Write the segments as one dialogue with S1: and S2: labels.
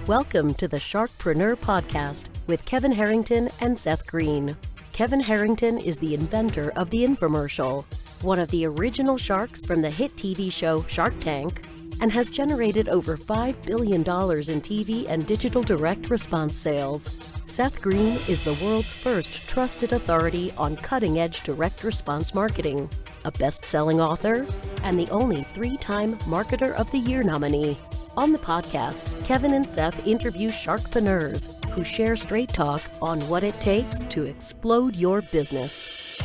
S1: Welcome to the SharkPreneur podcast with Kevin Harrington and Seth Green. Kevin Harrington is the inventor of the infomercial, one of the original sharks from the hit TV show Shark Tank, and has generated over $5 billion in TV and digital direct response sales. Seth Green is the world's first trusted authority on cutting-edge direct response marketing, a best-selling author, and the only 3-time Marketer of the Year nominee. On the podcast, Kevin and Seth interview sharkpreneurs who share straight talk on what it takes to explode your business.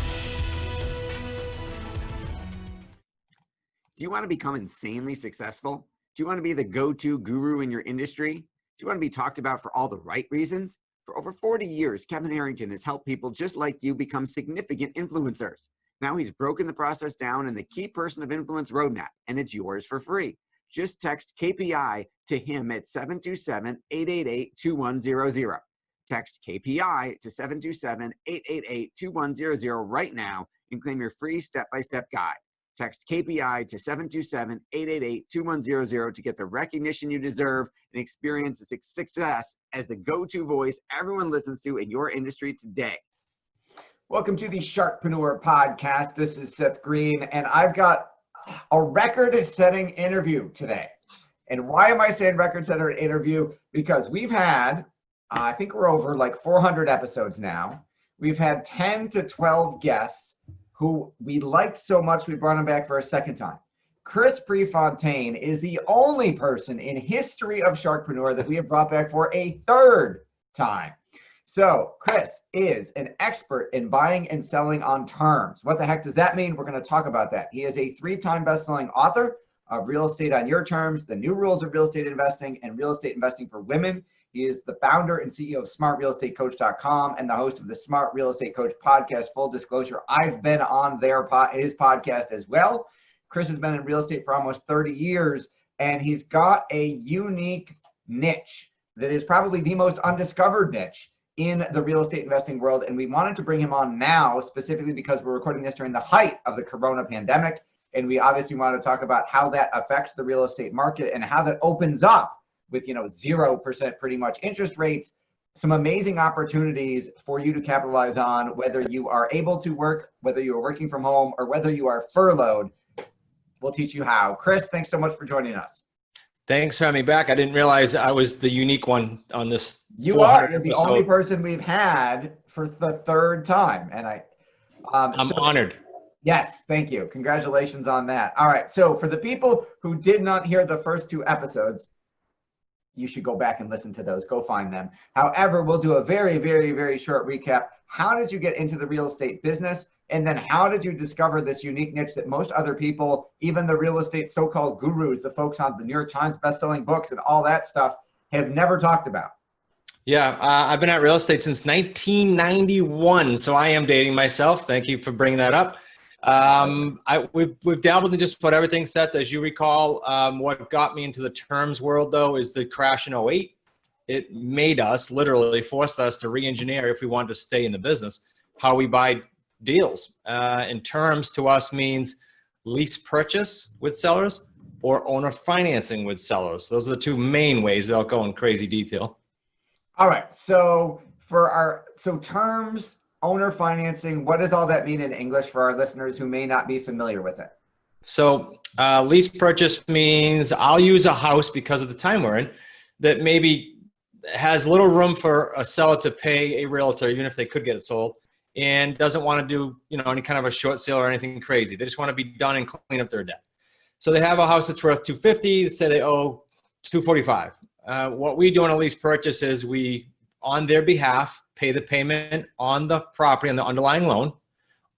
S2: Do you want to become insanely successful? Do you want to be the go-to guru in your industry? Do you want to be talked about for all the right reasons? For over 40 years, Kevin Harrington has helped people just like you become significant influencers. Now he's broken the process down in the Key Person of Influence roadmap, and it's yours for free. Just text KPI to him at 727-888-2100. Text KPI to 727-888-2100 right now and claim your free step-by-step guide. Text KPI to 727-888-2100 to get the recognition you deserve and experience the success as the go-to voice everyone listens to in your industry today.
S3: Welcome to the SharkPreneur podcast. This is Seth Green, and I've got a record-setting interview today. And why am I saying record-setting interview? Because we've had, I think we're over like 400 episodes now. We've had 10 to 12 guests who we liked so much we brought them back for a second time. Chris Prefontaine is the only person in history of SharkPreneur that we have brought back for a third time. So Chris is an expert in buying and selling on terms. What the heck does that mean? We're going to talk about that. He is a 3-time best-selling author of Real Estate on Your Terms, The New Rules of Real Estate Investing, and Real Estate Investing for Women. He is the founder and CEO of SmartRealEstateCoach.com and the host of the Smart Real Estate Coach podcast. Full disclosure, I've been on his podcast as well. Chris has been in real estate for almost 30 years, and he's got a unique niche that is probably the most undiscovered niche in the real estate investing world. And we wanted to bring him on now specifically because we're recording this during the height of the corona pandemic. And we obviously want to talk about how that affects the real estate market and how that opens up with 0% pretty much interest rates, some amazing opportunities for you to capitalize on, whether you are able to work, whether you are working from home, or whether you are furloughed. We'll teach you how. Chris, thanks so much for joining us.
S4: Thanks for having me back. I didn't realize I was the unique one on this.
S3: You are. You're the only person we've had for the third time. And I'm
S4: honored.
S3: Yes, thank you. Congratulations on that. All right. So for the people who did not hear the first 2 episodes, you should go back and listen to those. Go find them. However, we'll do a very, very, very short recap. How did you get into the real estate business? And then how did you discover this unique niche that most other people, even the real estate so-called gurus, the folks on the New York Times best-selling books and all that stuff, have never talked about?
S4: Yeah, I've been at real estate since 1991, so I am dating myself. Thank you for bringing that up. We've dabbled in just about everything, Seth, as you recall. What got me into the terms world, though, is the crash in '08. It made us, literally forced us to re-engineer, if we wanted to stay in the business, how we buy deals. And terms to us means lease purchase with sellers or owner financing with sellers. Those are the 2 main ways without going crazy detail.
S3: All right. So terms, owner financing, what does all that mean in English for our listeners who may not be familiar with it?
S4: So lease purchase means I'll use a house because of the time we're in that maybe has little room for a seller to pay a realtor, even if they could get it sold, and doesn't want to do any kind of a short sale or anything crazy. They just want to be done and clean up their debt. So they have a house that's worth $250. Say they owe $245. What we do on a lease purchase is we, on their behalf, pay the payment on the property, on the underlying loan,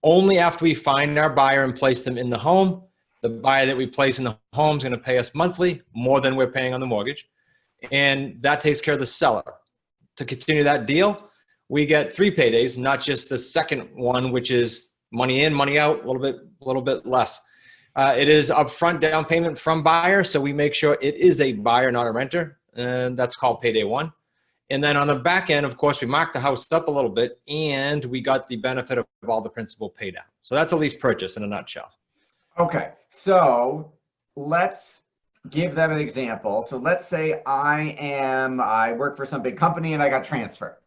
S4: only after we find our buyer and place them in the home. The buyer that we place in the home is going to pay us monthly more than we're paying on the mortgage. And that takes care of the seller. To continue that deal, we get 3 paydays, not just the second one, which is money in, money out, a little bit less. It is upfront down payment from buyer, so we make sure it is a buyer, not a renter, and that's called payday 1. And then on the back end, of course, we mark the house up a little bit, and we got the benefit of all the principal paid down. So that's a lease purchase in a nutshell.
S3: Okay, so let's give them an example. So let's say I work for some big company and I got transferred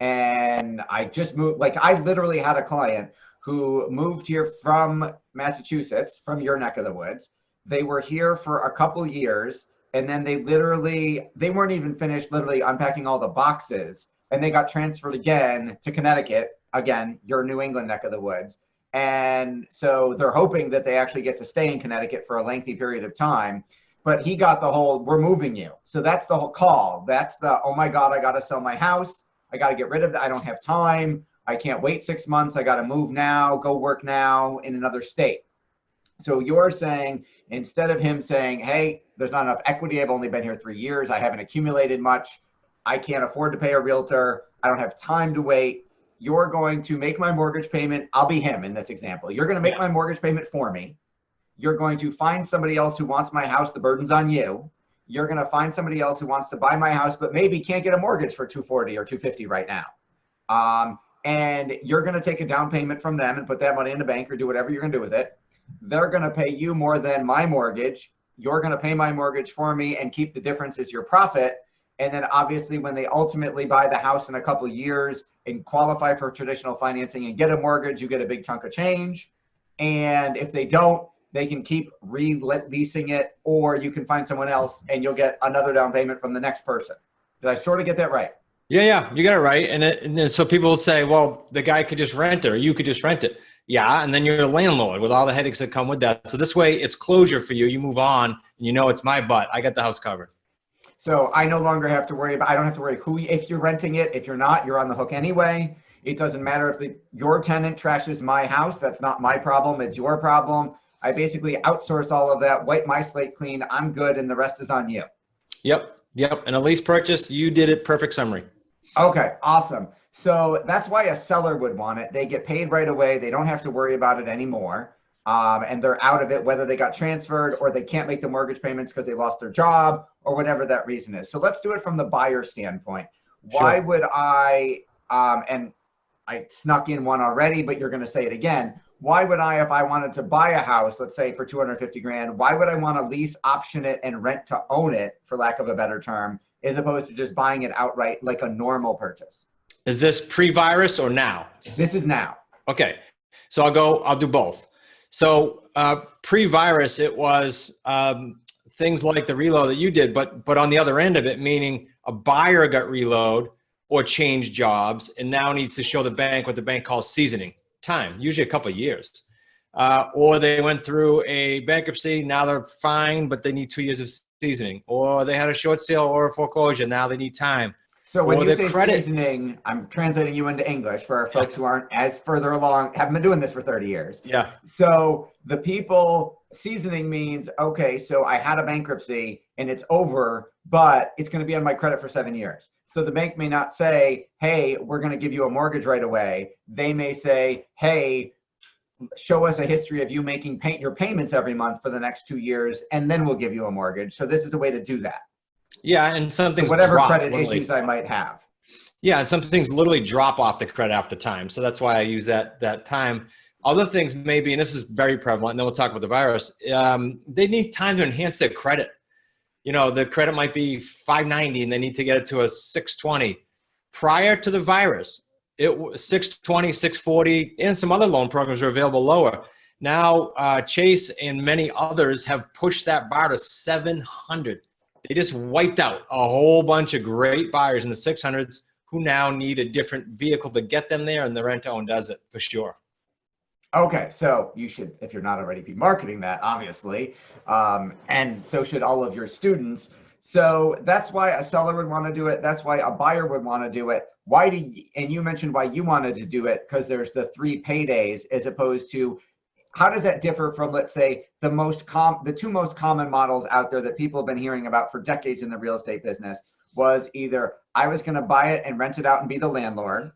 S3: and I just moved. Like I literally had a client who moved here from Massachusetts, from your neck of the woods. They were here for a couple years and then they weren't even finished literally unpacking all the boxes and they got transferred again to Connecticut, again, your New England neck of the woods. And so they're hoping that they actually get to stay in Connecticut for a lengthy period of time. But he got the whole, we're moving you. So that's the whole call. That's the, oh my God, I got to sell my house. I got to get rid of that. I don't have time. I can't wait 6 months. I got to move now, go work now in another state. So you're saying, instead of him saying, hey, there's not enough equity. I've only been here 3 years. I haven't accumulated much. I can't afford to pay a realtor. I don't have time to wait. You're going to make my mortgage payment. I'll be him in this example. You're going to make my mortgage payment for me. You're going to find somebody else who wants my house. The burden's on you. You're going to find somebody else who wants to buy my house, but maybe can't get a mortgage for 240 or 250 right now. And you're going to take a down payment from them and put that money in the bank or do whatever you're going to do with it. They're going to pay you more than my mortgage. You're going to pay my mortgage for me and keep the difference as your profit. And then obviously when they ultimately buy the house in a couple of years and qualify for traditional financing and get a mortgage, you get a big chunk of change. And if they don't, they can keep releasing it, or you can find someone else and you'll get another down payment from the next person. Did I sort of get that right?
S4: Yeah, you got it right. And then so people will say, well, the guy could just rent it or you could just rent it. Yeah, and then you're a landlord with all the headaches that come with that. So this way it's closure for you. You move on and you know it's my butt. I got the house covered.
S3: So I no longer have to worry about, I don't have to worry if you're renting it. If you're not, you're on the hook anyway. It doesn't matter if your tenant trashes my house. That's not my problem. It's your problem. I basically outsource all of that, wipe my slate clean. I'm good. And the rest is on you.
S4: Yep. And a lease purchase, you did it. Perfect summary.
S3: Okay, awesome. So that's why a seller would want it. They get paid right away. They don't have to worry about it anymore. And they're out of it, whether they got transferred or they can't make the mortgage payments because they lost their job or whatever that reason is. So let's do it from the buyer standpoint. Why would I, and I snuck in one already, but you're going to say it again. Why would I, if I wanted to buy a house, let's say for 250 grand, why would I want to lease, option it, and rent to own it, for lack of a better term, as opposed to just buying it outright like a normal purchase?
S4: Is this pre-virus or now?
S3: This is now.
S4: Okay. So I'll do both. So pre-virus, it was things like the reload that you did, but on the other end of it, meaning a buyer got reload or changed jobs and now needs to show the bank what the bank calls seasoning time, usually a couple of years. Or they went through a bankruptcy, now they're fine, but they need 2 years of seasoning. Or they had a short sale or a foreclosure, now they need time.
S3: So when you say seasoning, I'm translating you into English for our folks who aren't as further along, haven't been doing this for 30 years.
S4: Yeah.
S3: So the people, seasoning means, okay, so I had a bankruptcy and it's over, but it's going to be on my credit for 7 years. So the bank may not say, hey, we're going to give you a mortgage right away. They may say, hey, show us a history of you making your payments every month for the next 2 years, and then we'll give you a mortgage. So this is a way to do that.
S4: Yeah, and some things
S3: whatever
S4: drop,
S3: credit
S4: literally.
S3: issues I might have.
S4: Yeah, and some things literally drop off the credit after time. So that's why I use that time. Other things maybe, and this is very prevalent, and then we'll talk about the virus, they need time to enhance their credit. You know, the credit might be 590 and they need to get it to a 620. Prior to the virus, it was 620, 640, and some other loan programs are available lower. Now, Chase and many others have pushed that bar to 700. They just wiped out a whole bunch of great buyers in the 600s who now need a different vehicle to get them there, and the rent-to-own does it for sure.
S3: Okay, so you should, if you're not already, be marketing that, obviously, and so should all of your students. So that's why a seller would want to do it. That's why a buyer would want to do it. And you mentioned why you wanted to do it, because there's the 3 paydays, as opposed to, how does that differ from, let's say, the two most common models out there that people have been hearing about for decades in the real estate business was either I was going to buy it and rent it out and be the landlord.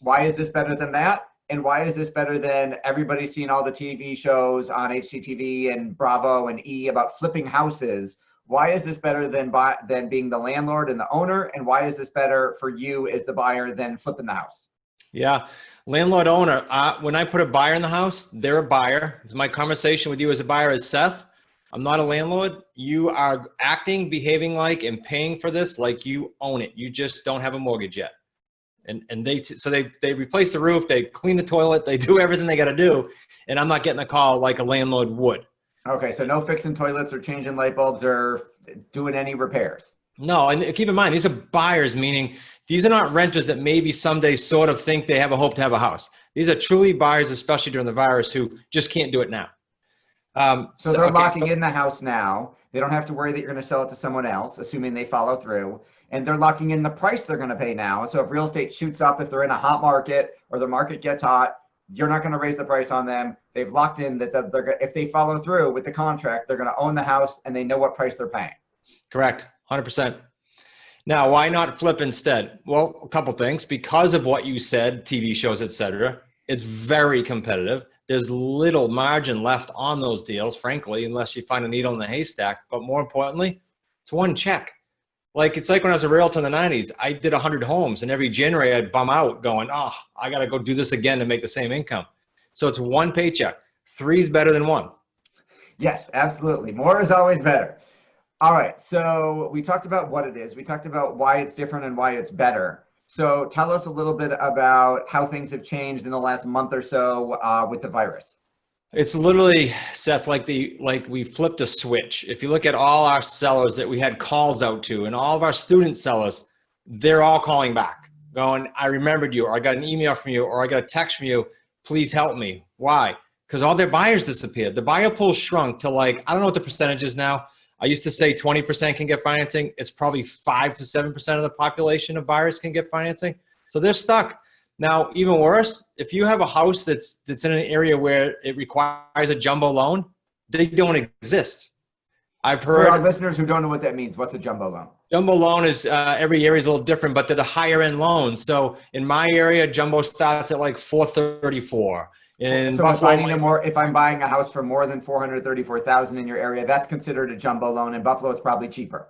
S3: Why is this better than that? And why is this better than everybody's seen all the TV shows on HGTV and Bravo and E about flipping houses? Why is this better than being the landlord and the owner? And why is this better for you as the buyer than flipping the house?
S4: Yeah, landlord owner, when I put a buyer in the house, they're a buyer. My conversation with you as a buyer is, Seth, I'm not a landlord. You are acting, behaving like, and paying for this like you own it. You just don't have a mortgage yet. And they replace the roof, they clean the toilet, they do everything they got to do. And I'm not getting a call like a landlord would.
S3: Okay, so no fixing toilets or changing light bulbs or doing any repairs.
S4: No, and keep in mind, these are buyers, meaning these are not renters that maybe someday sort of think they have a hope to have a house. These are truly buyers, especially during the virus, who just can't do it now.
S3: So they're locking in the house now. They don't have to worry that you're going to sell it to someone else, assuming they follow through. And they're locking in the price they're going to pay now. So if real estate shoots up, if they're in a hot market or the market gets hot, you're not going to raise the price on them. They've locked in that if they follow through with the contract, they're going to own the house and they know what price they're paying.
S4: Correct, 100%. Now, why not flip instead? Well, a couple things. Because of what you said, TV shows, etc., it's very competitive. There's little margin left on those deals, frankly, unless you find a needle in the haystack. But more importantly, it's one check. It's like when I was a realtor in the 90s, I did 100 homes, and every January I'd bum out going, oh, I got to go do this again to make the same income. So it's one paycheck. 3 is better than 1.
S3: Yes, absolutely. More is always better. All right. So we talked about what it is. We talked about why it's different and why it's better. So tell us a little bit about how things have changed in the last month or so with the virus.
S4: It's literally, Seth, like we flipped a switch. If you look at all our sellers that we had calls out to and all of our student sellers, they're all calling back going, I remembered you, or I got an email from you, or I got a text from you. Please help me. Why? Because all their buyers disappeared. The buyer pool shrunk to I don't know what the percentage is now. I used to say 20% can get financing. It's probably 5 to 7% of the population of buyers can get financing. So they're stuck. Now, even worse, if you have a house that's in an area where it requires a jumbo loan, they don't exist. I've heard.
S3: For our listeners who don't know what that means, what's a jumbo loan?
S4: Jumbo loan is every area is a little different, but they're the higher end loans. So in my area, jumbo starts at 434.
S3: So if I'm buying a house for more than $434,000 in your area, that's considered a jumbo loan. In Buffalo, it's probably cheaper.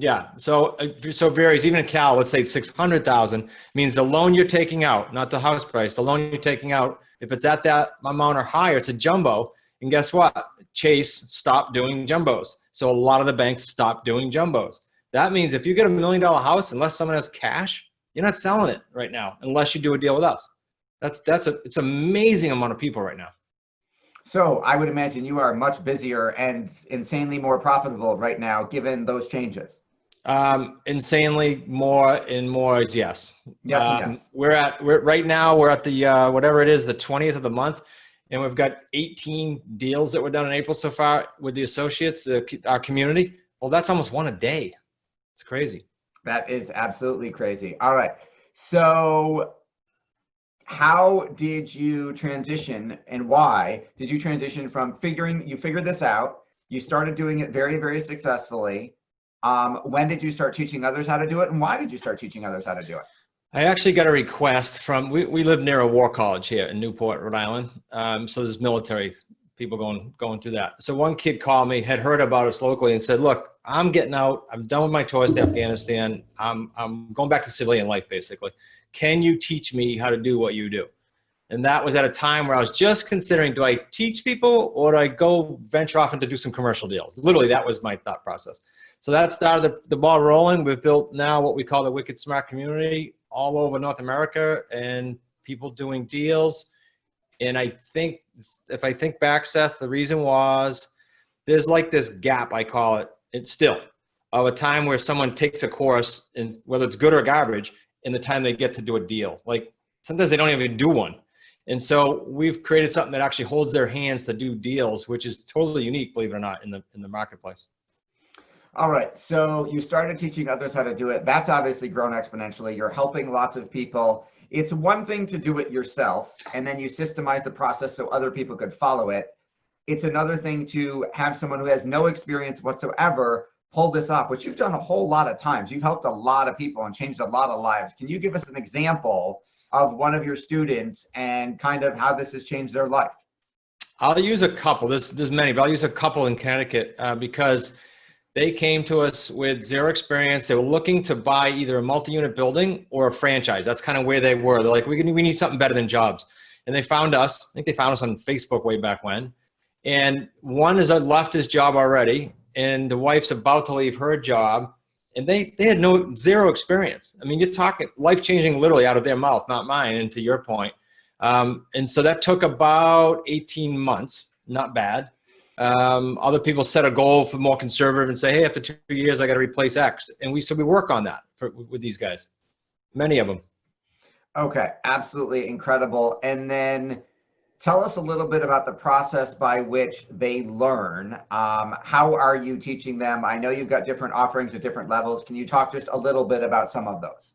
S4: Yeah, so it varies. Even in Cal, let's say 600,000 means the loan you're taking out, not the house price. The loan you're taking out, if it's at that amount or higher, it's a jumbo. And guess what? Chase stopped doing jumbos. So a lot of the banks stopped doing jumbos. That means if you get $1 million house, unless someone has cash, you're not selling it right now unless you do a deal with us. It's an amazing amount of people right now.
S3: So I would imagine you are much busier and insanely more profitable right now, given those changes.
S4: Insanely more and more is yes.
S3: Yes.
S4: We're right now the whatever it is, the 20th of the month, and we've got 18 deals that were done in April so far with the associates, our community. Well, that's almost one a day. It's crazy.
S3: That is absolutely crazy. All right. So how did you transition and why did you transition from you figured this out, you started doing it very, very successfully. When did you start teaching others how to do it, and why did you start teaching others how to do it?
S4: I actually got a request from, we live near a war college here in Newport, Rhode Island. So there's military people going through that. So one kid called me, had heard about us locally and said, look, I'm getting out. I'm done with my tours to Afghanistan. I'm going back to civilian life, basically. Can you teach me how to do what you do? And that was at a time where I was just considering, do I teach people or do I go venture off and to do some commercial deals? Literally, that was my thought process. So that started the ball rolling. We've built now what we call the Wicked Smart community all over North America and people doing deals. And I think, if I think back, Seth, the reason was there's this gap, I call it, it's still, of a time where someone takes a course, and whether it's good or garbage, in the time they get to do a deal. Sometimes they don't even do one. And so we've created something that actually holds their hands to do deals, which is totally unique, believe it or not, in the marketplace.
S3: All right. So you started teaching others how to do it. That's obviously grown exponentially. You're helping lots of people. It's one thing to do it yourself, and then you systemize the process so other people could follow it. It's another thing to have someone who has no experience whatsoever pull this off, which you've done a whole lot of times. You've helped a lot of people and changed a lot of lives. Can you give us an example of one of your students and kind of how this has changed their life?
S4: I'll use a couple. There's many, but I'll use a couple in Connecticut because they came to us with zero experience. They were looking to buy either a multi-unit building or a franchise. That's kind of where they were. They're like, we need something better than jobs. And they found us. I think they found us on Facebook way back when. And one has left his job already, and the wife's about to leave her job, and they had zero experience. I mean, you're talking life-changing literally out of their mouth, not mine, and to your point. And so that took about 18 months, not bad. Other people set a goal for more conservative and say, hey, after 2 years, I got to replace X. And we work on that with these guys, many of them.
S3: Okay, absolutely incredible. And then tell us a little bit about the process by which they learn. How are you teaching them? I know you've got different offerings at different levels. Can you talk just a little bit about some of those?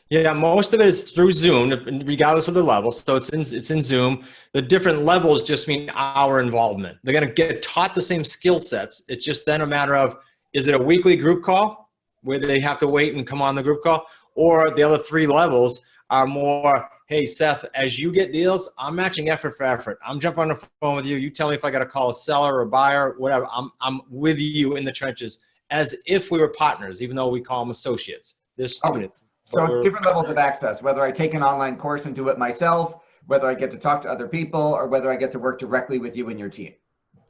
S4: Yeah, most of it is through Zoom, regardless of the level. So it's in Zoom. The different levels just mean our involvement. They're going to get taught the same skill sets. It's just then a matter of, is it a weekly group call where they have to wait and come on the group call? Or the other 3 levels are more, hey, Seth, as you get deals, I'm matching effort for effort. I'm jumping on the phone with you. You tell me if I got to call a seller or a buyer, whatever. I'm with you in the trenches as if we were partners, even though we call them associates. They're students.
S3: So different levels of access, whether I take an online course and do it myself, whether I get to talk to other people, or whether I get to work directly with you and your team.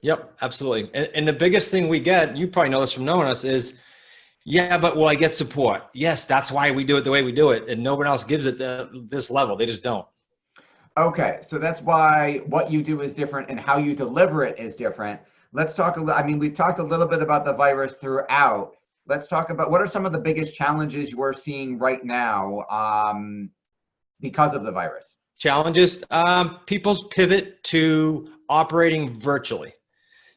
S4: Yep, absolutely. And the biggest thing we get, you probably know this from knowing us, is, yeah, but will I get support? Yes, that's why we do it the way we do it. And no one else gives it this level. They just don't.
S3: Okay, so that's why what you do is different and how you deliver it is different. Let's talk we've talked a little bit about the virus throughout. Let's talk about what are some of the biggest challenges you're seeing right now because of the virus?
S4: Challenges, people's pivot to operating virtually.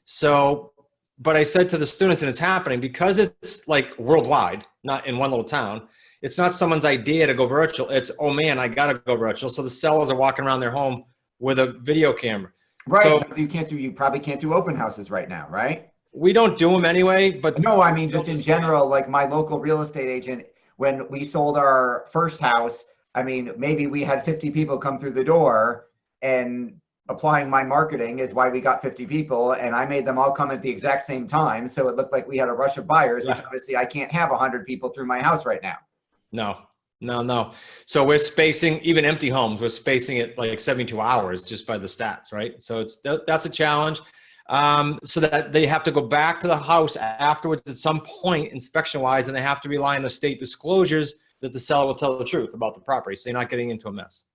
S4: So, but I said to the students, and it's happening because it's like worldwide, not in one little town. It's not someone's idea to go virtual. It's, oh man, I got to go virtual. So the sellers are walking around their home with a video camera.
S3: Right,
S4: so,
S3: you probably can't do open houses right now, right?
S4: We don't do them anyway, but
S3: no, I mean, just in general, like my local real estate agent, when we sold our first house, I mean, maybe we had 50 people come through the door, and applying my marketing is why we got 50 people, and I made them all come at the exact same time. So it looked like we had a rush of buyers, which obviously I can't have 100 people through my house right now.
S4: No. So we're spacing, even empty homes, we're spacing it like 72 hours just by the stats, right? So that's a challenge. So that they have to go back to the house afterwards at some point, inspection-wise, and they have to rely on the state disclosures that the seller will tell the truth about the property, so you're not getting into a mess.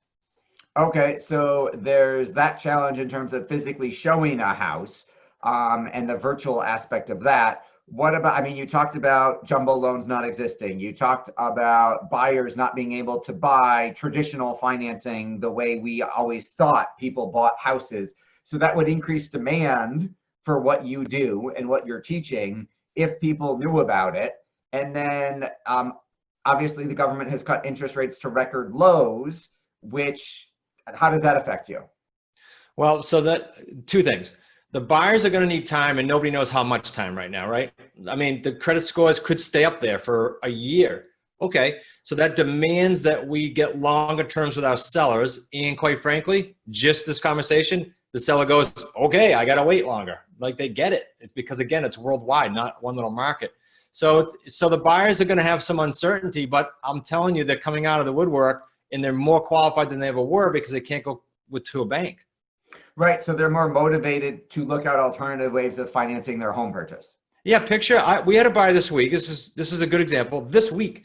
S3: Okay, so there's that challenge in terms of physically showing a house and the virtual aspect of that. What about, I mean, you talked about jumbo loans not existing. You talked about buyers not being able to buy traditional financing the way we always thought people bought houses. So that would increase demand for what you do and what you're teaching if people knew about it. And then obviously the government has cut interest rates to record lows, which, how does that affect you?
S4: Well, so that 2 things. The buyers are going to need time, and nobody knows how much time right now, right? I mean, the credit scores could stay up there for a year. Okay, so that demands that we get longer terms with our sellers. And quite frankly, just this conversation, the seller goes, okay, I got to wait longer. Like, they get it. It's because, again, it's worldwide, not one little market. So the buyers are going to have some uncertainty, but I'm telling you, they're coming out of the woodwork, and they're more qualified than they ever were because they can't go to a bank.
S3: Right, so they're more motivated to look at alternative ways of financing their home purchase.
S4: Yeah, we had a buyer this week. This is a good example. This week,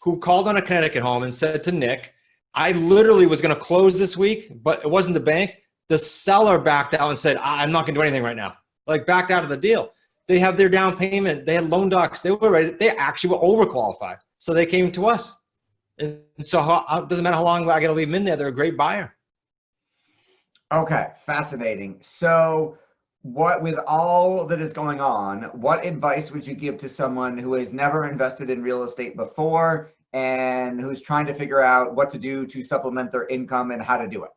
S4: who called on a Connecticut home and said to Nick, I literally was going to close this week, but it wasn't the bank. The seller backed out and said, I'm not going to do anything right now. Like, backed out of the deal. They have their down payment. They had loan docs. They were ready. They actually were overqualified. So they came to us. And so it doesn't matter how long I got to leave them in there. They're a great buyer.
S3: Okay, fascinating. So with all that is going on, what advice would you give to someone who has never invested in real estate before and who's trying to figure out what to do to supplement their income and how to do it?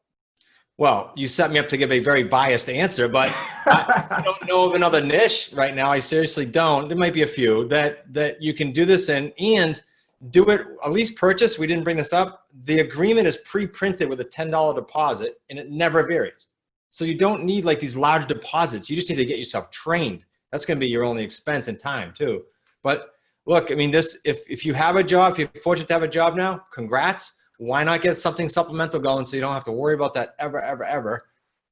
S4: Well, you set me up to give a very biased answer, but I don't know of another niche right now. I seriously don't. There might be a few that you can do this in and do it, at least purchase. We didn't bring this up. The agreement is pre-printed with a $10 deposit, and it never varies. So you don't need like these large deposits. You just need to get yourself trained. That's going to be your only expense and time too. But look, I mean, if you have a job, if you're fortunate to have a job now, congrats. Why not get something supplemental going so you don't have to worry about that ever, ever, ever?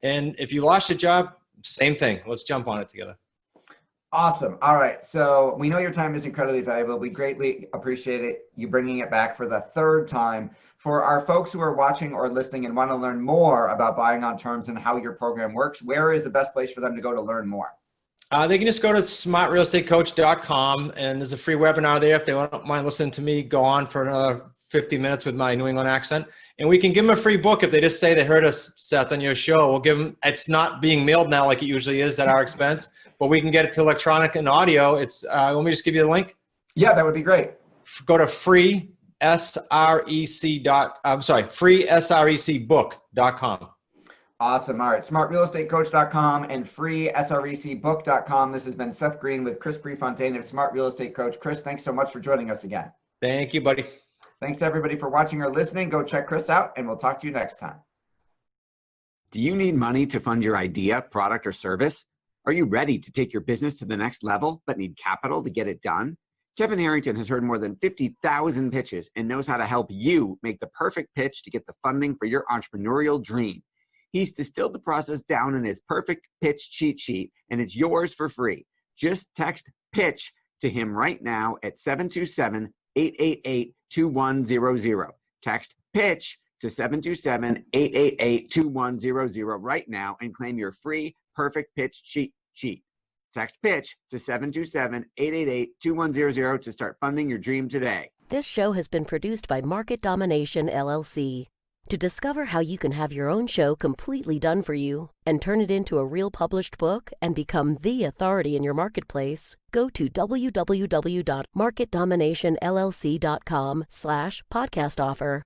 S4: And if you lost your job, same thing. Let's jump on it together.
S3: Awesome. All right. So we know your time is incredibly valuable. We greatly appreciate it, you bringing it back for the third time. For our folks who are watching or listening and want to learn more about buying on terms and how your program works, where is the best place for them to go to learn more?
S4: They can just go to smartrealestatecoach.com, and there's a free webinar there. If they don't mind listening to me go on for another 50 minutes with my New England accent, and we can give them a free book if they just say they heard us, Seth, on your show. We'll give them, it's not being mailed now like it usually is at our expense, but we can get it to electronic and audio. It's, let me just give you the link.
S3: Yeah, that would be great.
S4: Go to freesrecbook.com.
S3: Awesome. All right. SmartRealEstateCoach.com and freesrecbook.com. This has been Seth Green with Chris Prefontaine of Smart Real Estate Coach. Chris, thanks so much for joining us again.
S4: Thank you, buddy.
S3: Thanks everybody for watching or listening. Go check Chris out and we'll talk to you next time.
S2: Do you need money to fund your idea, product, or service? Are you ready to take your business to the next level but need capital to get it done? Kevin Harrington has heard more than 50,000 pitches and knows how to help you make the perfect pitch to get the funding for your entrepreneurial dream. He's distilled the process down in his perfect pitch cheat sheet, and it's yours for free. Just text PITCH to him right now at 727-888-2100. Text PITCH to 727-888-2100 right now and claim your free perfect pitch cheat sheet. Text PITCH to 727-888-2100 to start funding your dream today.
S1: This show has been produced by Market Domination, LLC. To discover how you can have your own show completely done for you and turn it into a real published book and become the authority in your marketplace, go to www.marketdominationllc.com/podcast offer.